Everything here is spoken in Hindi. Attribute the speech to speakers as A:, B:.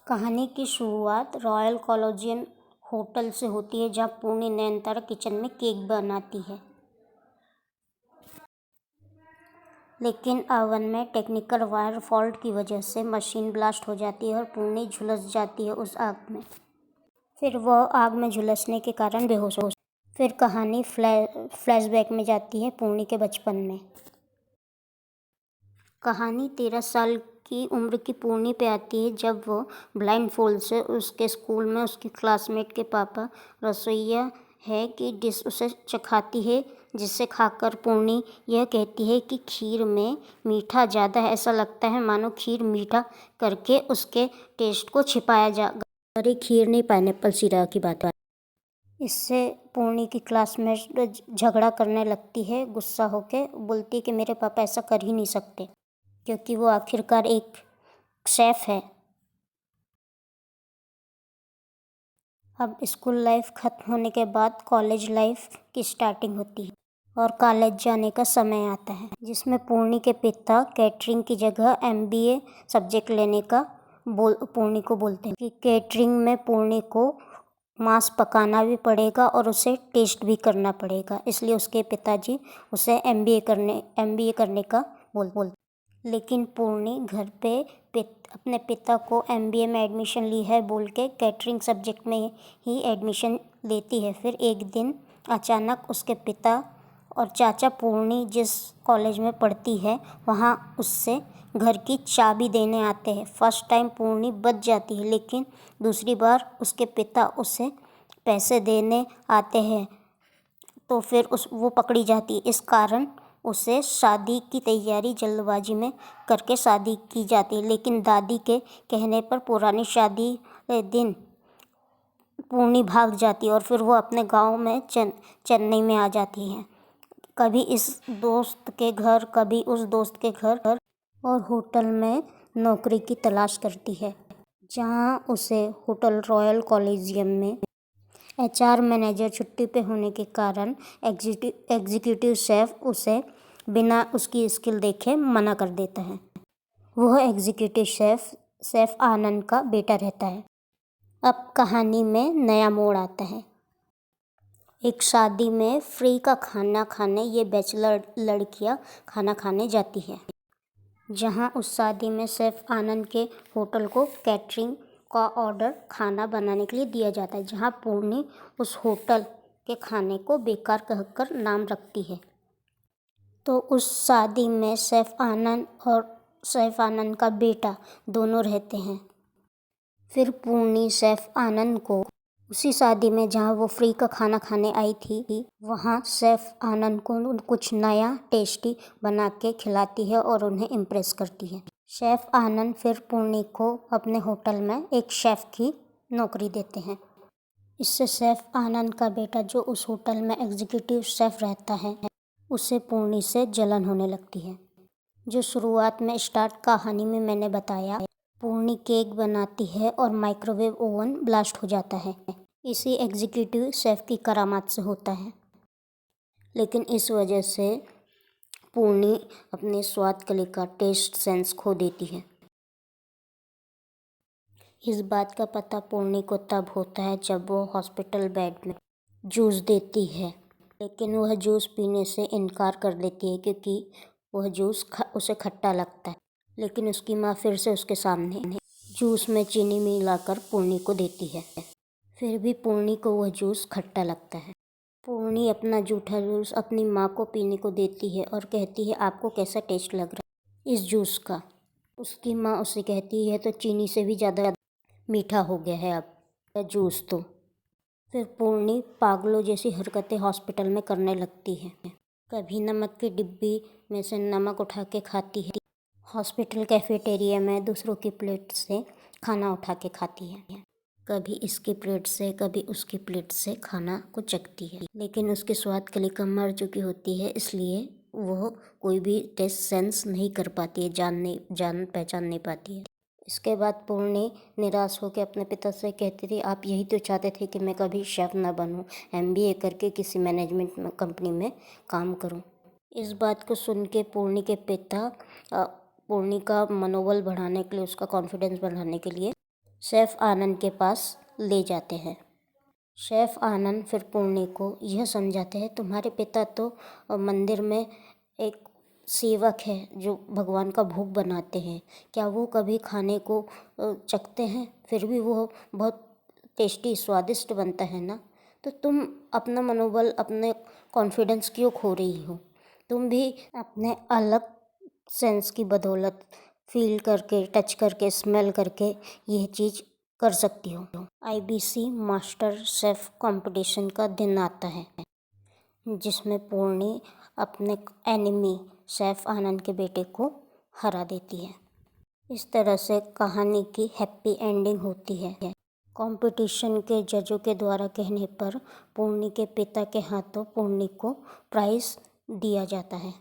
A: कहानी की शुरुआत रॉयल कोलिजियन होटल से होती है, जहाँ पूर्णी नयनतारा किचन में केक बनाती है। लेकिन ओवन में टेक्निकल वायर फॉल्ट की वजह से मशीन ब्लास्ट हो जाती है और पूर्णी झुलस जाती है उस आग में। फिर वह आग में झुलसने के कारण बेहोश हो। फिर कहानी फ्लैशबैक में जाती है पूर्णी के बचपन में। कहानी 13 साल की उम्र की पूर्णी पे आती है, जब वो ब्लाइंड फोल्ड से उसके स्कूल में उसकी क्लासमेट के पापा रसोइया है कि डिश उसे चखाती है, जिसे खाकर पूर्णी यह कहती है कि खीर में मीठा ज़्यादा है। ऐसा लगता है मानो खीर मीठा करके उसके टेस्ट को छिपाया जा। अरे खीर नहीं, पाइनएप्पल सिरप की बात। इससे पूर्णी की क्लासमेट झगड़ा करने लगती है, गुस्सा होके बोलती है कि मेरे पापा ऐसा कर ही नहीं सकते, क्योंकि वो आखिरकार एक शेफ है। अब स्कूल लाइफ ख़त्म होने के बाद कॉलेज लाइफ की स्टार्टिंग होती है और कॉलेज जाने का समय आता है, जिसमें पूर्णी के पिता कैटरिंग की जगह MBA सब्जेक्ट लेने का पूर्णी को बोलते हैं कि कैटरिंग में पूर्णी को मांस पकाना भी पड़ेगा और उसे टेस्ट भी करना पड़ेगा, इसलिए उसके पिताजी उसे MBA करने का बोलते। लेकिन पूर्णी घर पे अपने पिता को MBA में एडमिशन ली है बोल के कैटरिंग सब्जेक्ट में ही एडमिशन लेती है। फिर एक दिन अचानक उसके पिता और चाचा पूर्णी जिस कॉलेज में पढ़ती है वहाँ उससे घर की चाबी देने आते हैं। फर्स्ट टाइम पूर्णी बच जाती है, लेकिन दूसरी बार उसके पिता उसे पैसे देने आते हैं तो फिर वो पकड़ी जाती है। इस कारण उसे शादी की तैयारी जल्दबाजी में करके शादी की जाती है, लेकिन दादी के कहने पर पुरानी शादी के दिन पूर्णी भाग जाती है और फिर वो अपने गांव में चेन्नई में आ जाती है। कभी इस दोस्त के घर, कभी उस दोस्त के घर, और होटल में नौकरी की तलाश करती है, जहां उसे होटल रॉयल कोलिजियम में HR मैनेजर छुट्टी पे होने के कारण एग्जीक्यूटिव शेफ उसे बिना उसकी स्किल देखे मना कर देता है। वह एग्जीक्यूटिव शेफ आनंद का बेटा रहता है। अब कहानी में नया मोड़ आता है। एक शादी में फ्री का खाना खाने ये बैचलर लड़कियां खाना खाने जाती है, जहां उस शादी में शेफ आनंद के होटल को कैटरिंग का ऑर्डर खाना बनाने के लिए दिया जाता है, जहां पूर्णी उस होटल के खाने को बेकार कहकर नाम रखती है। तो उस शादी में शेफ आनंद और शेफ आनंद का बेटा दोनों रहते हैं। फिर पूर्णी शेफ आनंद को उसी शादी में जहाँ वो फ्री का खाना खाने आई थी, वहाँ शेफ आनंद को कुछ नया टेस्टी बना के खिलाती है और उन्हें इम्प्रेस करती है। शेफ आनंद फिर पूर्णी को अपने होटल में एक शेफ की नौकरी देते हैं। इससे शेफ आनंद का बेटा, जो उस होटल में एग्जीक्यूटिव शेफ रहता है, उसे पूर्णी से जलन होने लगती है। जो शुरुआत में स्टार्ट कहानी में मैंने बताया, पूर्णी केक बनाती है और माइक्रोवेव ओवन ब्लास्ट हो जाता है। इसी एग्जीक्यूटिव शेफ की करामात से होता है, लेकिन इस वजह से पूर्णी अपने स्वाद के लेकर टेस्ट सेंस खो देती है। इस बात का पता पूर्णी को तब होता है जब वो हॉस्पिटल बेड में जूस देती है, लेकिन वह जूस पीने से इनकार कर देती है क्योंकि वह जूस उसे खट्टा लगता है। लेकिन उसकी माँ फिर से उसके सामने जूस में चीनी मिलाकर पूर्णी को देती है, फिर भी पूर्णी को वह जूस खट्टा लगता है। पूर्णी अपना जूठा जूस अपनी माँ को पीने को देती है और कहती है, आपको कैसा टेस्ट लग रहा है इस जूस का। उसकी माँ उसे कहती है, तो चीनी से भी ज़्यादा मीठा हो गया है अब जूस तो। फिर पूर्णी पागलों जैसी हरकतें हॉस्पिटल में करने लगती है। कभी नमक की डिब्बी में से नमक उठा के खाती है, हॉस्पिटल कैफेटेरिया में दूसरों की प्लेट से खाना उठा के खाती है, कभी इसकी प्लेट से कभी उसकी प्लेट से खाना को चखती है। लेकिन उसके स्वाद के लिए कम मर चुकी होती है, इसलिए वो कोई भी टेस्ट सेंस नहीं कर पाती है, जान पहचान नहीं पाती है। इसके बाद पूर्णी निराश होकर अपने पिता से कहती थी, आप यही तो चाहते थे कि मैं कभी शेफ़ ना बनूं, MBA करके किसी मैनेजमेंट कंपनी में काम करूं। इस बात को सुन के पूर्णी के पिता पूर्णी का मनोबल बढ़ाने के लिए, उसका कॉन्फिडेंस बढ़ाने के लिए शेफ आनंद के पास ले जाते हैं। शेफ आनंद फिर पूर्णी को यह समझाते हैं, तुम्हारे पिता तो मंदिर में एक सेवक है जो भगवान का भोग बनाते हैं, क्या वो कभी खाने को चखते हैं? फिर भी वो बहुत टेस्टी स्वादिष्ट बनता है ना। तो तुम अपना मनोबल, अपने कॉन्फिडेंस क्यों खो रही हो? तुम भी अपने अलग सेंस की बदौलत फील करके, टच करके, स्मेल करके यह चीज़ कर सकती हो। IBC मास्टर शेफ कंपटीशन का दिन आता है जिसमें पूर्णी अपने एनिमी शेफ आनंद के बेटे को हरा देती है। इस तरह से कहानी की हैप्पी एंडिंग होती है। कंपटीशन के जजों के द्वारा कहने पर पूर्णी के पिता के हाथों पूर्णी को प्राइज़ दिया जाता है।